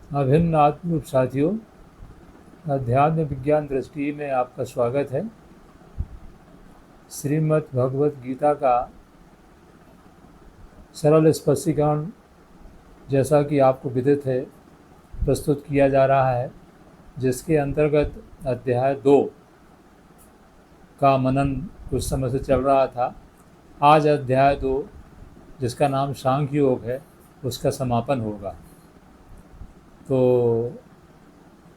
अभिन्न आत्मरूप साथियों, अध्यात्म विज्ञान दृष्टि में आपका स्वागत है। श्रीमद् भगवत गीता का सरल स्पष्टीकरण, जैसा कि आपको विदित है, प्रस्तुत किया जा रहा है, जिसके अंतर्गत अध्याय 2 का मनन कुछ समय से चल रहा था। आज अध्याय 2, जिसका नाम सांख्य योग है, उसका समापन होगा। तो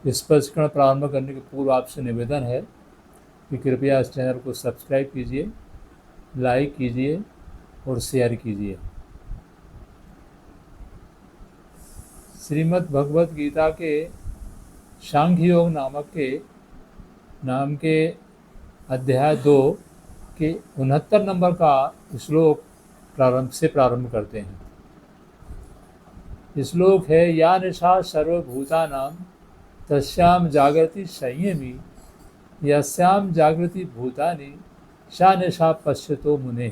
स्पष्टीकरण प्रारंभ करने के पूर्व आपसे निवेदन है कि कृपया इस चैनल को सब्सक्राइब कीजिए, लाइक कीजिए और शेयर कीजिए। श्रीमद् भगवत गीता के सांख्य योग नाम के अध्याय 2 के 69 नंबर का श्लोक प्रारंभ करते हैं। श्लोक है, या निशा सर्वभूतानां तस्याम जागृति संयमी यस्याम जागृति भूतानि सा निशा पश्यतो मुने।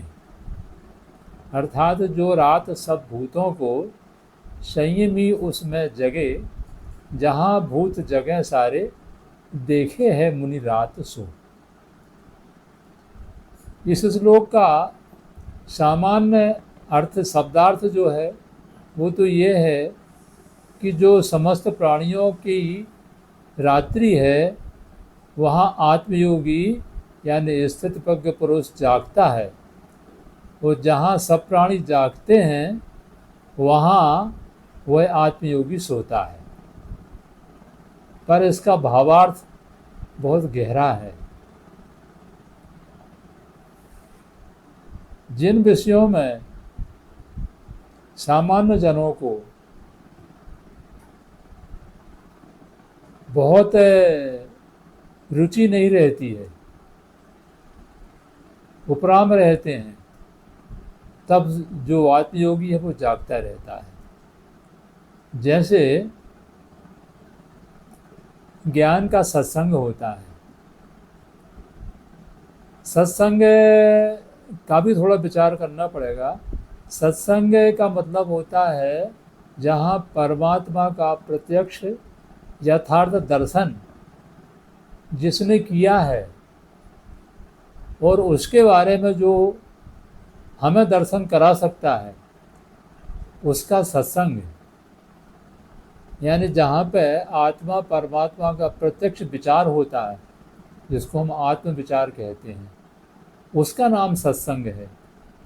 अर्थात जो रात सब भूतों को संयमी उसमें जगे, जहाँ भूत जगह सारे, देखे है मुनि रात सो। इस श्लोक का सामान्य अर्थ, शब्दार्थ जो है वो तो ये है कि जो समस्त प्राणियों की रात्रि है, वहाँ आत्मयोगी यानी स्थित प्रज्ञ पुरुष जागता है। वो जहाँ सब प्राणी जागते हैं, वहाँ वह आत्मयोगी सोता है। पर इसका भावार्थ बहुत गहरा है। जिन विषयों में सामान्य जनों को बहुत रुचि नहीं रहती है, उपराम रहते हैं, तब जो आत्मयोगी है वो जागता रहता है। जैसे ज्ञान का सत्संग होता है। सत्संग का भी थोड़ा विचार करना पड़ेगा। सत्संग का मतलब होता है जहाँ परमात्मा का प्रत्यक्ष यथार्थ दर्शन जिसने किया है और उसके बारे में जो हमें दर्शन करा सकता है, उसका सत्संग। यानी जहाँ पे आत्मा परमात्मा का प्रत्यक्ष विचार होता है, जिसको हम आत्म विचार कहते हैं, उसका नाम सत्संग है।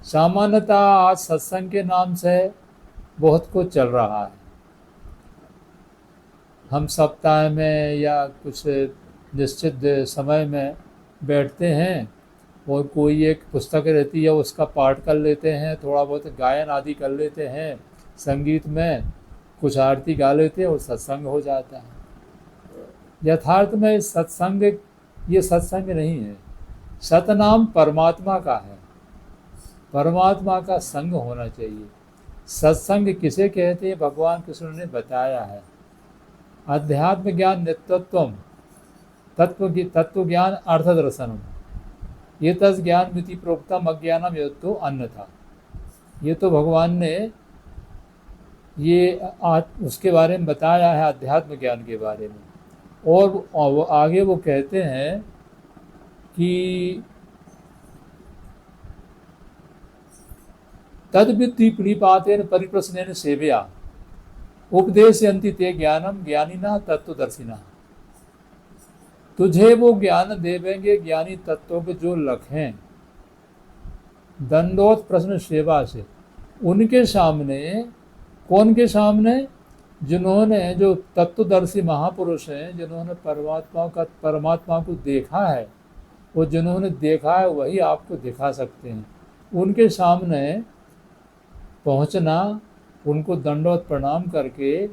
सामान्यतः आज सत्संग के नाम से बहुत कुछ चल रहा है। हम सप्ताह में या कुछ निश्चित समय में बैठते हैं और कोई एक पुस्तक रहती है, उसका पाठ कर लेते हैं, थोड़ा बहुत गायन आदि कर लेते हैं, संगीत में कुछ आरती गा लेते हैं और सत्संग हो जाता है। यथार्थ में सत्संग ये सत्संग नहीं है। सतनाम परमात्मा का है। परमात्मा का संग होना चाहिए। सत्संग किसे कहते हैं, भगवान कृष्ण ने बताया है। अध्यात्म ज्ञान नित्यत्वम तत्व ज्ञान अर्थदर्शनम ये तस् ज्ञान मिति प्रोक्तम अज्ञानम यत्तो अन्यथा। ये तो भगवान ने उसके बारे में बताया है, अध्यात्म ज्ञान के बारे में। और आगे वो कहते हैं कि तद्विद्धि प्रणिपातेन परिप्रश्नेन सेवया उपदेशयन्ति ते ज्ञानम ज्ञानिना तत्वदर्शिना। तुझे वो ज्ञान देवेंगे ज्ञानी तत्वों के जो लख हैं, दंडोत प्रश्न सेवा से। उनके सामने, कौन के सामने? जिन्होंने, जो तत्वदर्शी महापुरुष हैं, जिन्होंने परमात्मा को देखा है, वो जिन्होंने देखा है वही आपको दिखा सकते हैं। उनके सामने पहुंचना, उनको दंडवत प्रणाम करके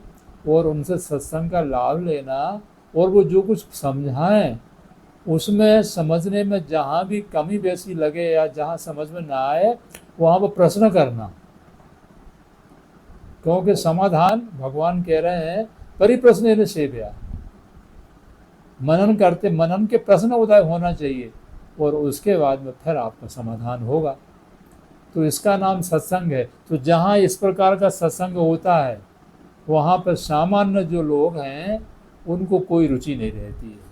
और उनसे सत्संग का लाभ लेना, और वो जो कुछ समझाएं उसमें समझने में जहाँ भी कमी बेसी लगे या जहाँ समझ में ना आए, वहाँ पर प्रश्न करना। क्योंकि समाधान भगवान कह रहे हैं परिप्रश्न सेव्या। मनन के प्रश्न उदय होना चाहिए और उसके बाद में फिर आपका समाधान होगा। तो इसका नाम सत्संग है। तो जहाँ इस प्रकार का सत्संग होता है वहाँ पर सामान्य जो लोग हैं उनको कोई रुचि नहीं रहती है।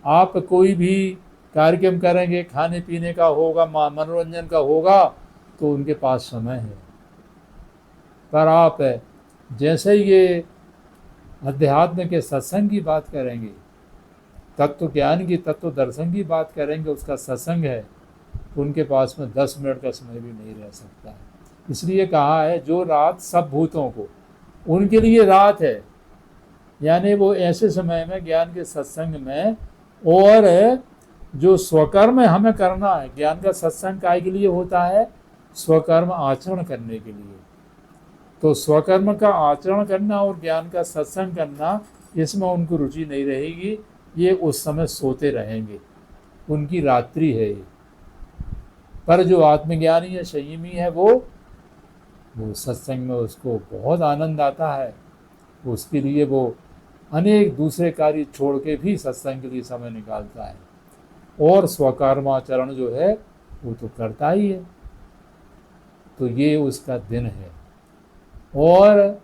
आप कोई भी कार्यक्रम करेंगे, खाने पीने का होगा, मनोरंजन का होगा, तो उनके पास समय है। पर आप जैसे ही ये अध्यात्म के सत्संग की बात करेंगे, तत्व ज्ञान की, तत्व दर्शन की बात करेंगे, उसका सत्संग है, उनके पास में 10 मिनट का समय भी नहीं रह सकता है। इसलिए कहा है जो रात सब भूतों को, उनके लिए रात है। यानी वो ऐसे समय में ज्ञान के सत्संग में, और जो स्वकर्म हमें करना है, ज्ञान का सत्संग काय के लिए होता है? स्वकर्म आचरण करने के लिए। तो स्वकर्म का आचरण करना और ज्ञान का सत्संग करना, इसमें उनको रुचि नहीं रहेगी। ये उस समय सोते रहेंगे, उनकी रात्रि है ये। पर जो आत्मज्ञानी है, संयमी है, वो सत्संग में उसको बहुत आनंद आता है। उसके लिए वो अनेक दूसरे कार्य छोड़ के भी सत्संग के लिए समय निकालता है, और स्वकर्माचरण जो है वो तो करता ही है। तो ये उसका दिन है। और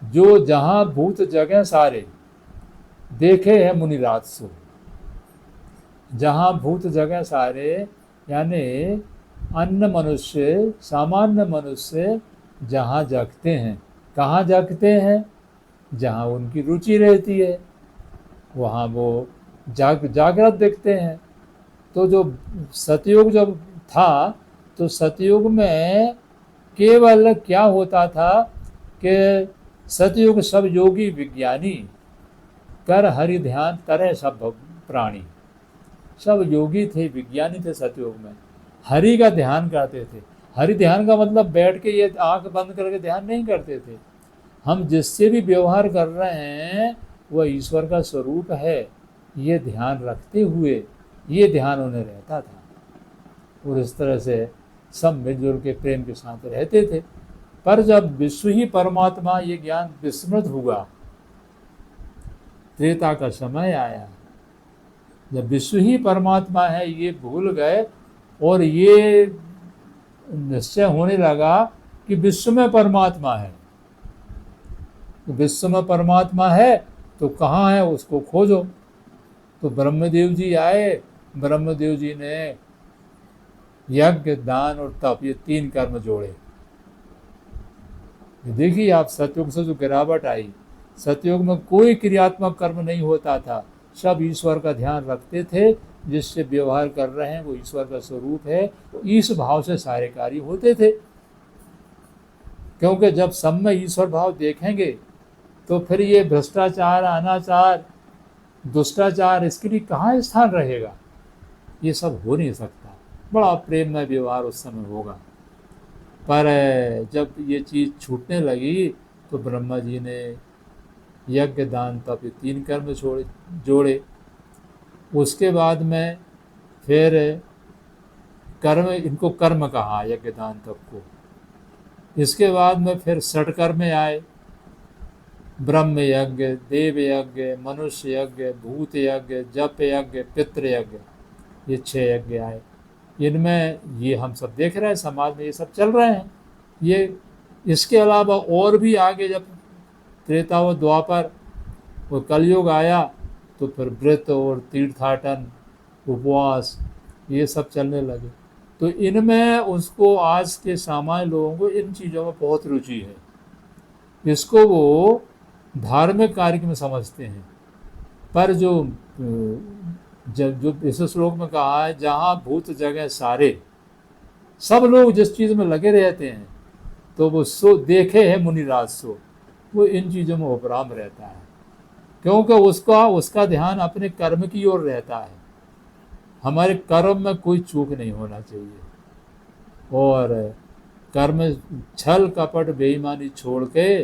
जो जहाँ भूत जगह सारे देखे हैं मुनिराज सो, जहाँ भूत जगह सारे यानी अन्य मनुष्य, सामान्य मनुष्य जहाँ जगते हैं, कहाँ जगते हैं? जहाँ उनकी रुचि रहती है, वहाँ वो जागृत दिखते हैं। तो जो सतयुग जब था, तो सतयुग में केवल क्या होता था कि सतयुग सब योगी विज्ञानी कर हरि ध्यान तरह सब प्राणी, सब योगी थे, विज्ञानी थे सतयुग में, हरि का ध्यान करते थे। हरि ध्यान का मतलब बैठ के ये आंख बंद करके ध्यान नहीं करते थे। हम जिससे भी व्यवहार कर रहे हैं वह ईश्वर का स्वरूप है, ये ध्यान रखते हुए ये ध्यान उन्हें रहता था। और इस तरह से सब मिलजुल के प्रेम के साथ रहते थे। पर जब विश्व ही परमात्मा ये ज्ञान विस्मृत हुआ, त्रेता का समय आया, जब विश्व ही परमात्मा है ये भूल गए, और ये निश्चय होने लगा कि विश्व में परमात्मा है। तो विश्व में परमात्मा है तो कहाँ है, उसको खोजो। तो ब्रह्मदेव जी आए, ब्रह्मदेव जी ने यज्ञ, दान और तप, ये 3 कर्म जोड़े। देखिए आप, सतयुग से जो गिरावट आई, सतयुग में कोई क्रियात्मक कर्म नहीं होता था, सब ईश्वर का ध्यान रखते थे। जिससे व्यवहार कर रहे हैं वो ईश्वर का स्वरूप है, इस भाव से सारे कार्य होते थे। क्योंकि जब सब में ईश्वर भाव देखेंगे तो फिर ये भ्रष्टाचार, अनाचार, दुष्टाचार, इसके लिए कहाँ स्थान रहेगा? ये सब हो नहीं सकता। बड़ा प्रेम में व्यवहार उस समय होगा। पर जब ये चीज़ छूटने लगी तो ब्रह्मा जी ने यज्ञ, दान, तप, 3 कर्म जोड़े। उसके बाद में फिर कर्म, इनको कर्म कहा, यज्ञ, दान, तप को। इसके बाद में फिर षटकर्म आए, ब्रह्म यज्ञ, देव यज्ञ, मनुष्य यज्ञ, भूत यज्ञ, जप यज्ञ, पितृ यज्ञ, ये 6 यज्ञ आए। इनमें ये हम सब देख रहे हैं, समाज में ये सब चल रहे हैं। ये इसके अलावा और भी आगे जब त्रेता व द्वापर और कलयुग आया तो फिर व्रत और तीर्थाटन, उपवास, ये सब चलने लगे। तो इनमें उसको, आज के सामान्य लोगों को इन चीज़ों में बहुत रुचि है, इसको वो धार्मिक कार्य में समझते हैं। पर जो इस श्लोक में कहा है, जहाँ भूत जगह सारे, सब लोग जिस चीज़ में लगे रहते हैं, तो वो सो देखे है मुनिराज सो, वो इन चीज़ों में उपराम रहता है। क्योंकि उसका ध्यान अपने कर्म की ओर रहता है। हमारे कर्म में कोई चूक नहीं होना चाहिए, और कर्म छल कपट बेईमानी छोड़ के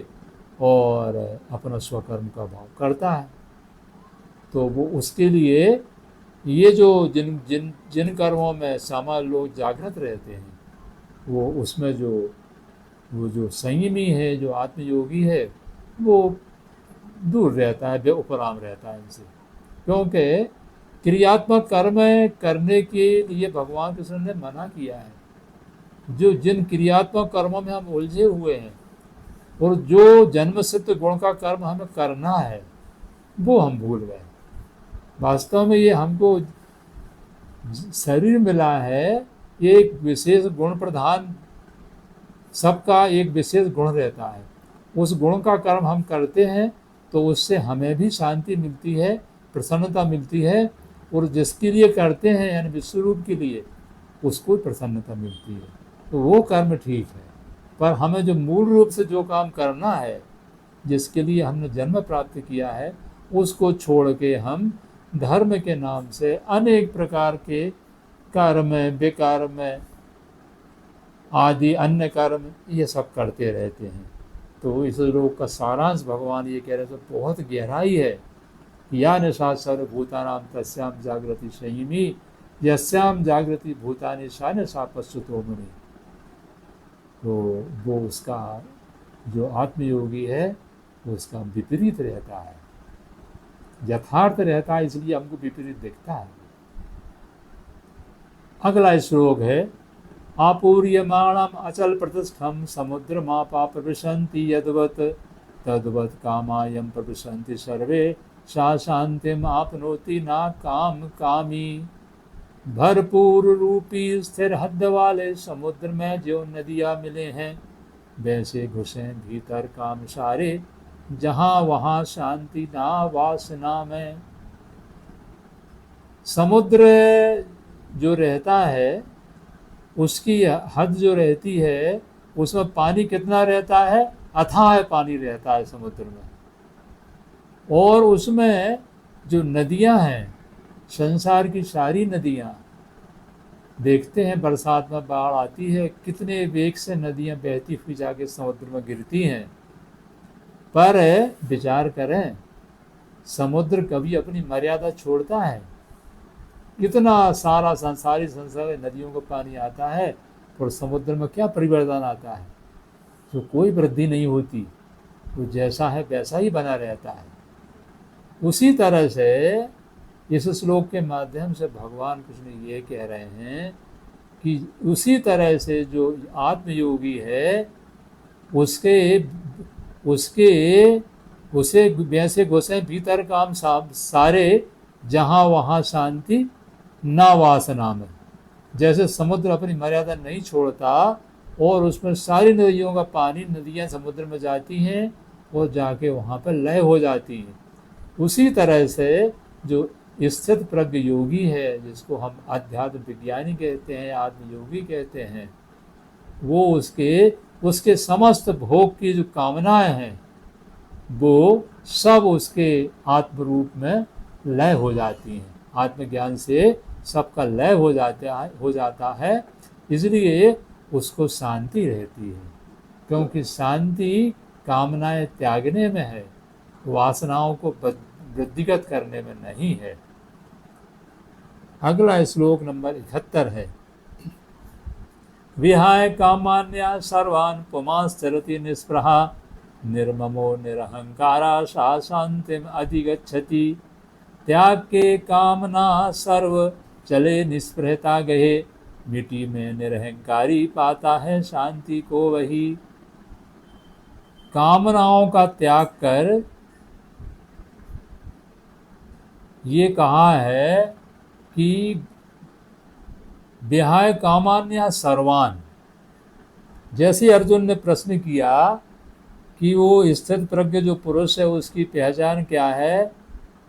और अपना स्वकर्म का भाव करता है। तो वो उसके लिए ये जो जिन कर्मों में सामान्य लोग जागृत रहते हैं, वो उसमें वो जो संयमी है, जो आत्मयोगी है, वो दूर रहता है, बेउपराम रहता है इनसे। क्योंकि क्रियात्मक कर्म करने के लिए भगवान कृष्ण ने मना किया है। जिन क्रियात्मक कर्मों में हम उलझे हुए हैं, और जो जन्म सिद्ध गुण का कर्म हमें करना है वो हम भूल गए। वास्तव में ये हमको शरीर मिला है, ये एक विशेष गुण प्रधान, सबका एक विशेष गुण रहता है। उस गुण का कर्म हम करते हैं तो उससे हमें भी शांति मिलती है, प्रसन्नता मिलती है, और जिसके लिए करते हैं यानी विश्व रूप के लिए उसको प्रसन्नता मिलती है। तो वो कर्म ठीक है, पर हमें जो मूल रूप से जो काम करना है, जिसके लिए हमने जन्म प्राप्त किया है, उसको छोड़ के हम धर्म के नाम से अनेक प्रकार के कर्म, बेकर्म आदि अन्य कर्म ये सब करते रहते हैं। तो इस श्लोक का सारांश भगवान ये कह रहे हैं, तो बहुत गहराई है। या निशा सर्वभूतानां तस्याम जागृति संयमी यस्याम जागृति भूतानि सा निशा पश्चुतो मुनि। तो वो उसका जो आत्मयोगी है वो उसका विपरीत रहता है, यथार्थ रहता है, इसलिए हमको विपरीत दिखता है। अगला श्लोक है, आपूर्यमाणम अचल प्रतिष्ठम समुद्रमापा प्रविशन्ति यद्वत् तद्वत् कामायम प्रविशन्ति सर्वे सा शांतिम आपनोति ना काम कामी। भरपूर रूपी स्थिर हद वाले समुद्र में जो नदियाँ मिले हैं, वैसे घुसे भीतर काम सारे, जहाँ वहाँ शांति ना वासना में। समुद्र जो रहता है उसकी हद जो रहती है, उसमें पानी कितना रहता है, अथाह पानी रहता है समुद्र में। और उसमें जो नदियां हैं, संसार की सारी नदियां, देखते हैं बरसात में बाढ़ आती है, कितने वेग से नदियां बहती हुई जाके समुद्र में गिरती हैं। पर विचार करें, समुद्र कभी अपनी मर्यादा छोड़ता है? कितना सारा संसार नदियों को पानी आता है और समुद्र में क्या परिवर्तन आता है? तो कोई वृद्धि नहीं होती, तो जैसा है वैसा ही बना रहता है। उसी तरह से इस श्लोक के माध्यम से भगवान कृष्ण ये कह रहे हैं कि उसी तरह से जो आत्मयोगी है उसे वैसे घुसे भीतर काम सारे, जहाँ वहाँ शांति ना वासना में। जैसे समुद्र अपनी मर्यादा नहीं छोड़ता और उसमें सारी नदियों का पानी, नदियाँ समुद्र में जाती हैं और जाके वहाँ पर लय हो जाती हैं, उसी तरह से जो स्थित प्रज्ञ योगी है, जिसको हम अध्यात्म विज्ञानी कहते हैं, आत्मयोगी कहते हैं, वो उसके समस्त भोग की जो कामनाएं हैं वो सब उसके आत्म रूप में लय हो जाती हैं। आत्मज्ञान से सबका लय हो जाता है, इसलिए उसको शांति रहती है, क्योंकि शांति कामनाएं त्यागने में है, वासनाओं को वृद्धिगत करने में नहीं है। अगला श्लोक नंबर 71 है, विहाय कामान्या सर्वान् पुमांश्चरति निस्पृहा निर्ममो निरहंकारा सा शांतिम अधिगच्छति। त्याग के कामना सर्व चले निस्पृहता गहे, मिट्टी में निरहंकारी पाता है शांति को वही। कामनाओं का त्याग कर ये कहा है कि विहाय कामान्या सर्वान। जैसे अर्जुन ने प्रश्न किया कि वो स्थित प्रज्ञ जो पुरुष है उसकी पहचान क्या है,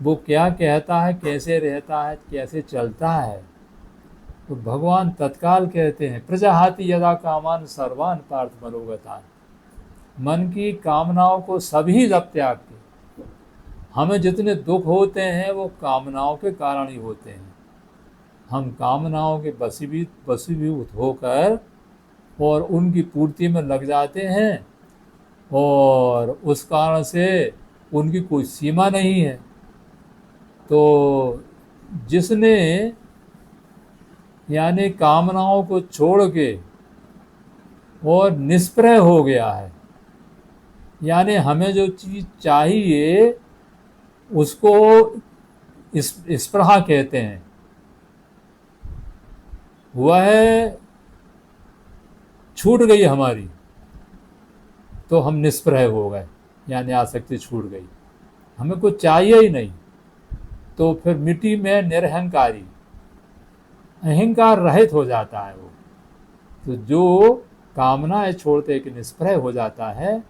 वो क्या कहता है, कैसे रहता है, कैसे चलता है, तो भगवान तत्काल कहते हैं, प्रजाहाति यदा कामान सर्वान पार्थ मनोगतान। मन की कामनाओं को सभी जब त्याग के, हमें जितने दुख होते हैं वो कामनाओं के कारण ही होते हैं। हम कामनाओं के वशीभूत होकर और उनकी पूर्ति में लग जाते हैं, और उस कारण से उनकी कोई सीमा नहीं है। तो जिसने यानी कामनाओं को छोड़ के और निष्प्रह हो गया है, यानी हमें जो चीज़ चाहिए उसको स्पृहा कहते हैं, वह छूट गई हमारी, तो हम निष्प्रह हो गए, यानी आसक्ति छूट गई, हमें कुछ चाहिए ही नहीं। तो फिर मिट्टी में निरहंकारी, अहंकार रहित हो जाता है वो। तो जो कामनाएं छोड़ते कि निष्प्रह हो जाता है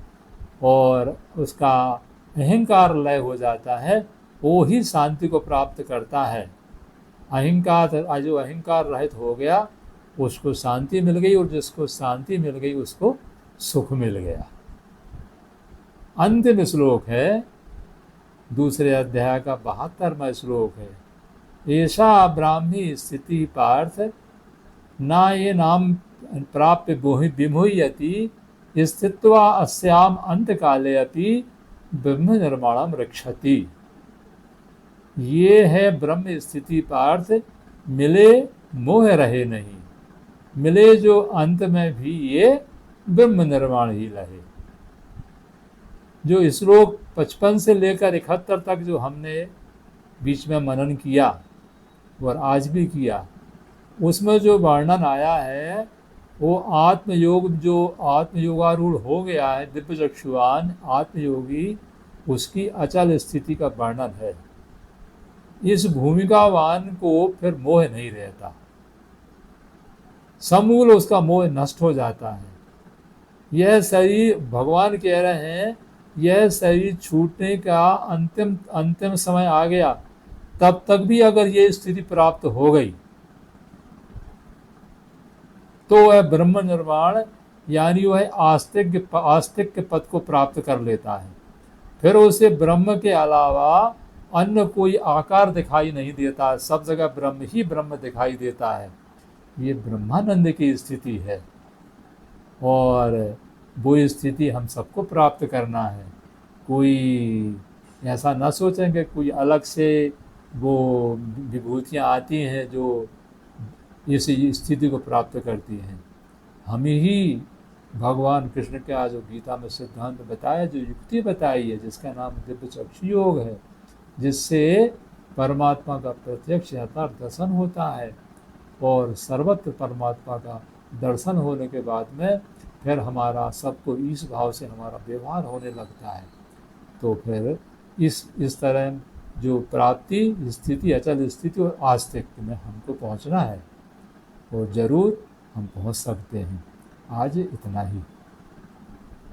और उसका अहंकार लय हो जाता है, वो ही शांति को प्राप्त करता है। अहंकार, जो अहंकार रहित हो गया उसको शांति मिल गई, और जिसको शांति मिल गई उसको सुख मिल गया। अंतिम श्लोक है दूसरे अध्याय का 72वां श्लोक है। ऐसा ब्राह्मी स्थिति पार्थ ना ये नाम प्राप्य विमुह्यति स्थित्वा अस्याम अंत काले अपि ब्रह्म निर्माणम रक्षति। ये है ब्रह्म स्थिति पार्थ, मिले मोह रहे नहीं, मिले जो अंत में भी ये ब्रह्म निर्माण ही रहे। जो श्लोक 55 से लेकर 71 तक जो हमने बीच में मनन किया और आज भी किया, उसमें जो वर्णन आया है वो आत्मयोग, जो आत्मयोगारूढ़ हो गया है दिव्य चक्षुवान आत्मयोगी, उसकी अचल स्थिति का वर्णन है। इस भूमिकावान को फिर मोह नहीं रहता, समूल उसका मोह नष्ट हो जाता है। यह शरीर, भगवान कह रहे हैं, यह शरीर छूटने का अंतिम समय आ गया, तब तक भी अगर ये स्थिति प्राप्त हो गई तो वह ब्रह्म निर्माण यानी वह आस्तिक के पद को प्राप्त कर लेता है। फिर उसे ब्रह्म के अलावा अन्य कोई आकार दिखाई नहीं देता, सब जगह ब्रह्म ही ब्रह्म दिखाई देता है। ये ब्रह्मानंद की स्थिति है, और वो स्थिति हम सबको प्राप्त करना है। कोई ऐसा ना सोचें कि कोई अलग से वो विभूतियाँ आती हैं जो इस स्थिति को प्राप्त करती हैं। हम ही भगवान कृष्ण के आज जो गीता में सिद्धांत बताया, जो युक्ति बताई है, जिसका नाम दिव्य चक्षु योग है, जिससे परमात्मा का प्रत्यक्ष यथार्थ दर्शन होता है, और सर्वत्र परमात्मा का दर्शन होने के बाद में फिर हमारा सबको इस भाव से हमारा व्यवहार होने लगता है। तो फिर इस तरह जो प्राप्ति स्थिति, अचल स्थिति और आस्तिक में हमको पहुंचना है, और ज़रूर हम पहुंच सकते हैं। आज इतना ही।